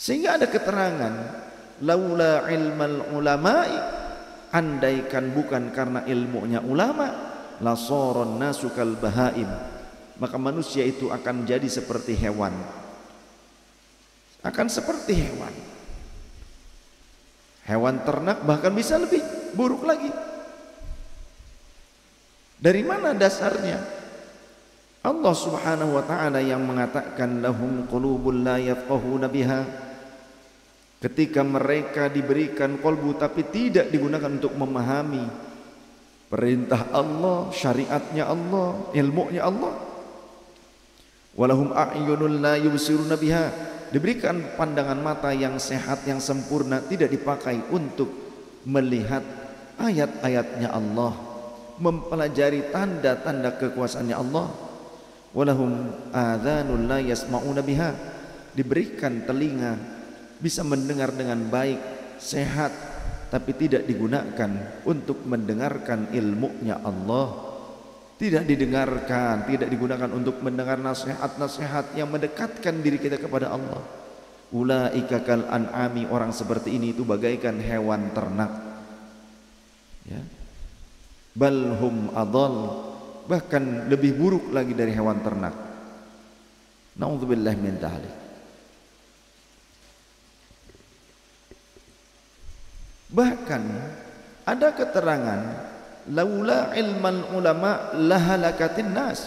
Sehingga ada keterangan, laula ilmal ulama'i, andaikan bukan karena ilmunya ulama, lasaron nasu kal bahaim, maka manusia itu akan jadi seperti hewan. Akan seperti hewan. Hewan ternak bahkan bisa lebih buruk lagi. Dari mana dasarnya? Allah Subhanahu wa taala yang mengatakan lahum qulubun la yafqahuna biha. Ketika mereka diberikan kolbu tapi tidak digunakan untuk memahami perintah Allah, syariatnya Allah, ilmunya Allah. Walahum a'yunun la yubsiruna biha. Diberikan pandangan mata yang sehat, yang sempurna, tidak dipakai untuk melihat ayat-ayatnya Allah, mempelajari tanda-tanda kekuasaannya Allah. Walahum adhanun la yasma'una biha. Diberikan telinga, bisa mendengar dengan baik, sehat, tapi tidak digunakan untuk mendengarkan ilmunya Allah. Tidak didengarkan, tidak digunakan untuk mendengar nasihat-nasihat yang mendekatkan diri kita kepada Allah. Ulaika kal an'ami, orang seperti ini itu bagaikan hewan ternak. Ya. Balhum adall, bahkan lebih buruk lagi dari hewan ternak. Na'udzubillah min dzalik. Bahkan ada keterangan, laula ilmal ulama lahalakatin nas.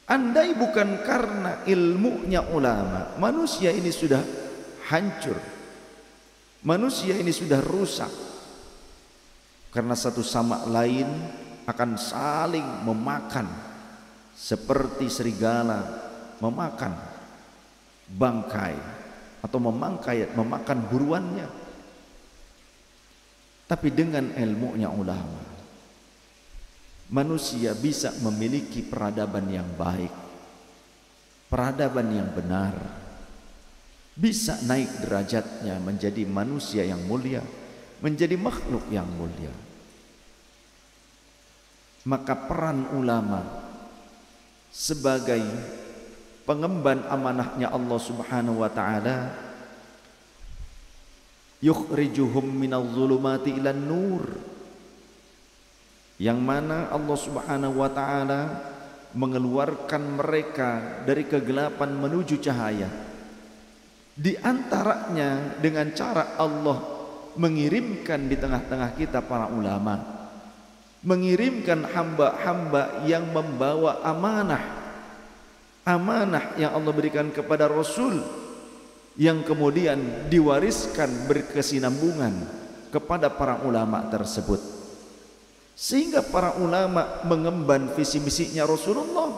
Andai bukan karena ilmunya ulama, manusia ini sudah hancur, manusia ini sudah rusak. Karena satu sama lain akan saling memakan, seperti serigala memakan bangkai atau memakan buruannya. Tapi dengan ilmunya ulama, manusia bisa memiliki peradaban yang baik, peradaban yang benar, bisa naik derajatnya menjadi manusia yang mulia, menjadi makhluk yang mulia. Maka peran ulama sebagai pengemban amanahnya Allah Subhanahu wa taala, yukhrijuhum minadh dhulumati ilan nur, yang mana Allah Subhanahu wa taala mengeluarkan mereka dari kegelapan menuju cahaya. Di antaranya dengan cara Allah mengirimkan di tengah-tengah kita para ulama, mengirimkan hamba-hamba yang membawa amanah yang Allah berikan kepada Rasul, yang kemudian diwariskan berkesinambungan kepada para ulama tersebut, sehingga para ulama mengemban visi misinya Rasulullah,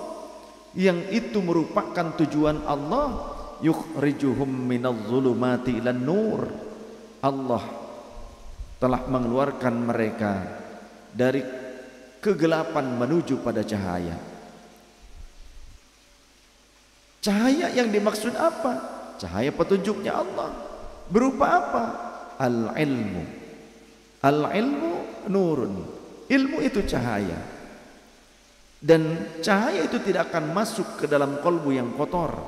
yang itu merupakan tujuan Allah, yukhrijuhum minadh dhulumati ilan nur. Allah telah mengeluarkan mereka dari kegelapan menuju pada cahaya. Cahaya yang dimaksud apa? Cahaya petunjuknya Allah. Berupa apa? Al-ilmu. Al-ilmu nurun. Ilmu itu cahaya. Dan cahaya itu tidak akan masuk ke dalam kolbu yang kotor.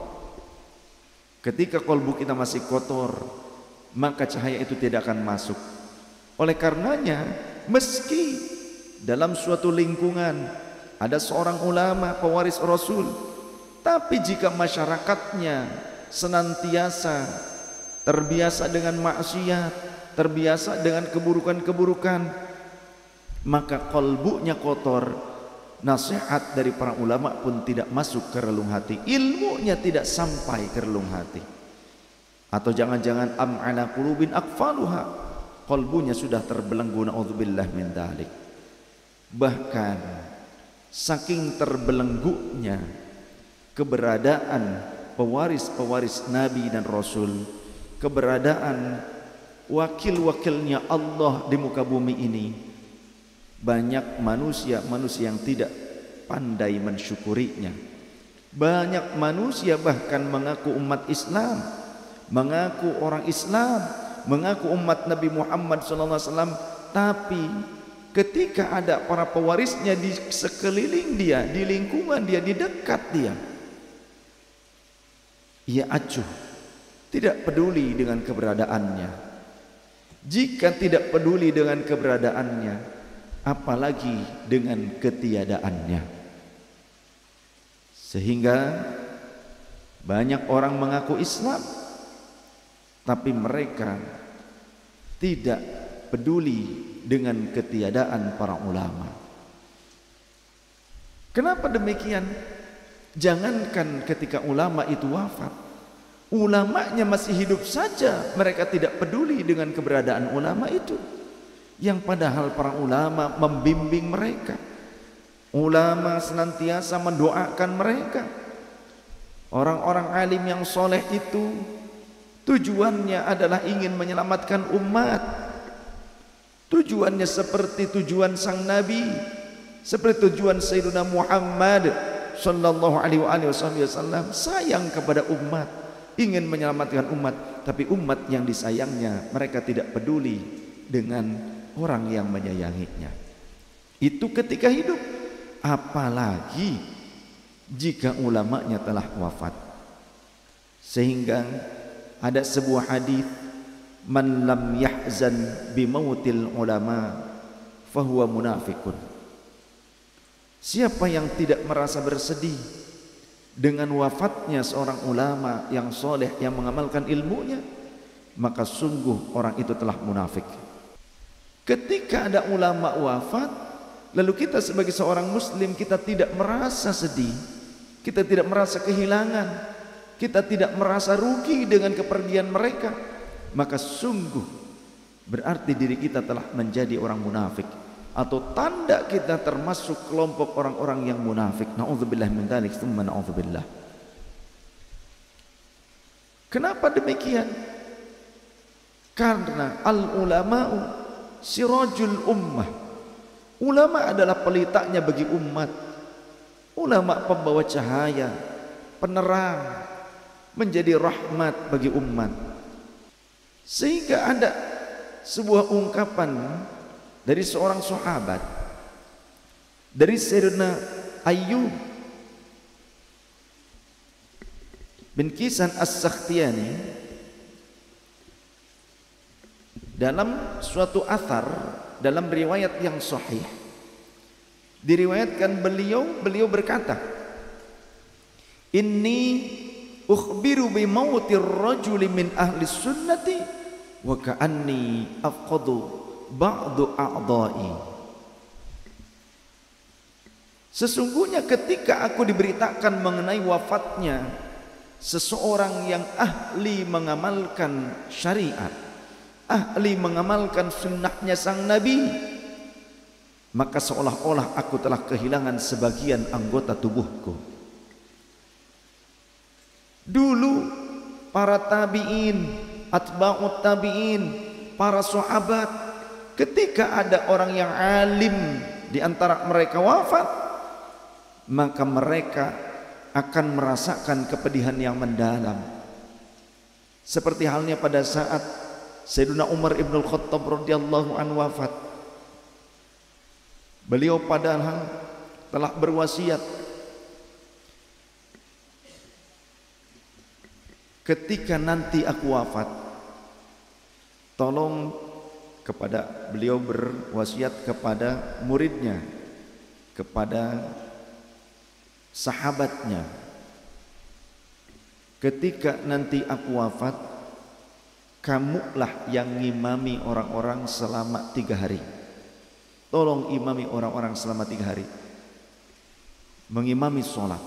Ketika kolbu kita masih kotor, maka cahaya itu tidak akan masuk. Oleh karenanya, meski dalam suatu lingkungan ada seorang ulama pewaris Rasul, tapi jika masyarakatnya senantiasa terbiasa dengan maksiat, terbiasa dengan keburukan-keburukan, maka kolbunya kotor, nasihat dari para ulama pun tidak masuk ke relung hati, ilmunya tidak sampai ke relung hati. Atau jangan-jangan am ala qulubin aqfaluha, kolbunya sudah terbelenggu, naudzubillah min dzalik. Bahkan saking terbelenggunya keberadaan pewaris-pewaris Nabi dan Rasul, keberadaan wakil-wakilnya Allah di muka bumi ini, banyak manusia yang tidak pandai mensyukurinya. Banyak manusia bahkan mengaku umat Islam, mengaku orang Islam, mengaku umat Nabi Muhammad SAW, tapi ketika ada para pewarisnya di sekeliling dia, di lingkungan dia, di dekat dia, ia acuh, tidak peduli dengan keberadaannya. Jika tidak peduli dengan keberadaannya, apalagi dengan ketiadaannya. Sehingga banyak orang mengaku Islam, tapi mereka tidak peduli dengan ketiadaan para ulama. Kenapa demikian? Jangankan ketika ulama itu wafat, ulamanya masih hidup saja mereka tidak peduli dengan keberadaan ulama itu, yang padahal para ulama membimbing mereka. Ulama senantiasa mendoakan mereka. Orang-orang alim yang soleh itu tujuannya adalah ingin menyelamatkan umat. Tujuannya seperti tujuan sang Nabi, seperti tujuan Sayyidina Muhammad sallallahu alaihi wasallam, sayang kepada umat, ingin menyelamatkan umat. Tapi umat yang disayangnya mereka tidak peduli dengan orang yang menyayanginya. Itu ketika hidup, apalagi jika ulamanya telah wafat. Sehingga ada sebuah hadis, man lam yahzan bimautil ulama fahuwa munafiqun. Siapa yang tidak merasa bersedih dengan wafatnya seorang ulama yang soleh, yang mengamalkan ilmunya, maka sungguh orang itu telah munafik. Ketika ada ulama wafat, lalu kita sebagai seorang muslim, kita tidak merasa sedih, kita tidak merasa kehilangan, kita tidak merasa rugi dengan kepergian mereka, maka sungguh berarti diri kita telah menjadi orang munafik, atau tanda kita termasuk kelompok orang-orang yang munafik. Na'udzubillah min dzalik, tsumma na'udzubillah. Kenapa demikian? Karena al-ulama'u sirajul ummah. Ulama adalah pelitanya bagi umat. Ulama pembawa cahaya, penerang, menjadi rahmat bagi umat. Sehingga ada sebuah ungkapan dari seorang sahabat, dari Sayyidina Ayyub bin Kisan As-Sakhtiyani, dalam suatu athar, dalam riwayat yang sahih, diriwayatkan beliau berkata, inni ukhbiru bi mautir rajuli min ahli sunnati wa ka'anni afqadu ba'du a'dha'i. Sesungguhnya ketika aku diberitakan mengenai wafatnya seseorang yang ahli mengamalkan syariat, ahli mengamalkan sunnahnya sang Nabi, maka seolah-olah aku telah kehilangan sebagian anggota tubuhku. Dulu para tabi'in, atba'ut tabi'in, para sahabat, ketika ada orang yang alim di antara mereka wafat, maka mereka akan merasakan kepedihan yang mendalam. Seperti halnya pada saat Sayyidina Umar ibn al-Khattab radhiyallahu anhu wafat. Beliau padahal telah berwasiat, ketika nanti aku wafat, tolong, kepada beliau berwasiat kepada muridnya, kepada sahabatnya, ketika nanti aku wafat, kamulah yang ngimami orang-orang selama 3 hari. Tolong imami orang-orang selama 3 hari, mengimami sholat.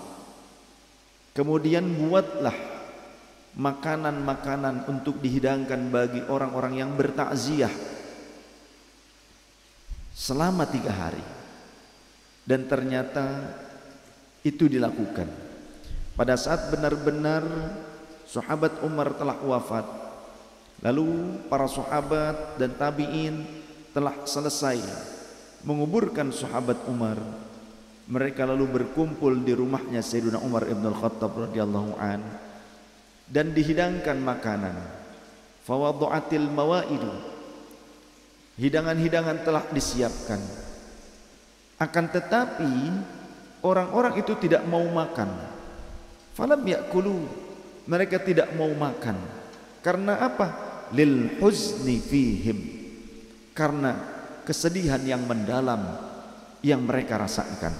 Kemudian buatlah makanan-makanan untuk dihidangkan bagi orang-orang yang bertakziah selama 3 hari. Dan ternyata itu dilakukan pada saat benar-benar sahabat Umar telah wafat. Lalu para sahabat dan tabi'in telah selesai menguburkan sahabat Umar. Mereka lalu berkumpul di rumahnya Sayyidina Umar ibn al-Khattab radhiyallahu an, dan dihidangkan makanan. Fawadu'atil mawaidu, hidangan-hidangan telah disiapkan. Akan tetapi orang-orang itu tidak mau makan. Falam yakulu, mereka tidak mau makan. Karena apa? Lil huzni fihim, karena kesedihan yang mendalam yang mereka rasakan.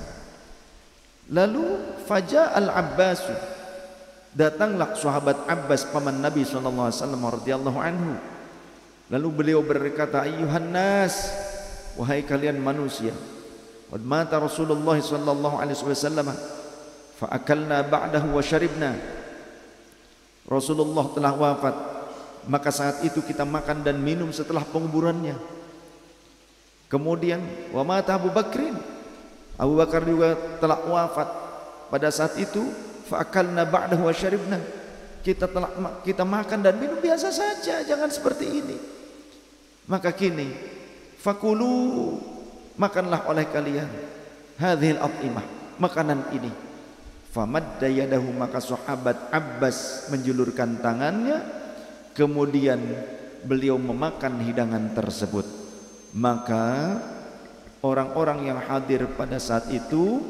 Lalu faja al-Abbas, datanglah sahabat Abbas paman Nabi sallallahu alaihi wasallam radhiyallahu anhu. Lalu beliau berkata, ayyuhan nas, wahai kalian manusia, qad mata Rasulullah sallallahu alaihi wasallam fa akalna ba'dahu wa syaribna. Rasulullah telah wafat, maka saat itu kita makan dan minum setelah penguburannya. Kemudian wa mata Abu Bakrin, Abu Bakar juga telah wafat pada saat itu. Fa akalna ba'dahu wa syaribna, kita makan dan minum biasa saja, jangan seperti ini. Maka kini fakulu, makanlah oleh kalian hadhil at'imah, makanan ini. Famadda yadahu, maka sahabat Abbas menjulurkan tangannya, kemudian beliau memakan hidangan tersebut. Maka orang-orang yang hadir pada saat itu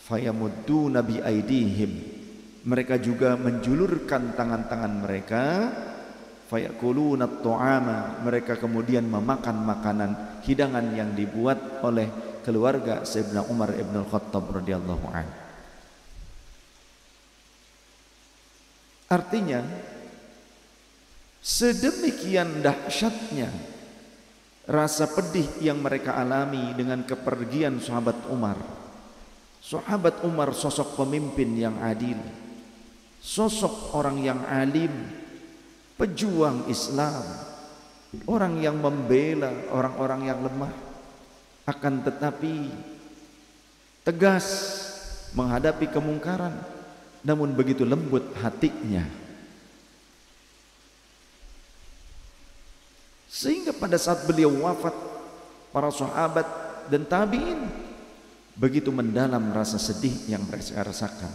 fayamudduna bi aidihim, mereka juga menjulurkan tangan-tangan mereka, fayakuluna at-ta'ama, mereka kemudian memakan makanan hidangan yang dibuat oleh keluarga Sayyidina Umar ibn al-Khattab radhiyallahu anhu. Artinya sedemikian dahsyatnya rasa pedih yang mereka alami dengan kepergian sahabat Umar. Sahabat Umar sosok pemimpin yang adil, sosok orang yang alim, pejuang Islam, orang yang membela orang-orang yang lemah, akan tetapi tegas menghadapi kemungkaran, namun begitu lembut hatinya. Sehingga pada saat beliau wafat, para sahabat dan tabi'in begitu mendalam rasa sedih yang mereka rasakan.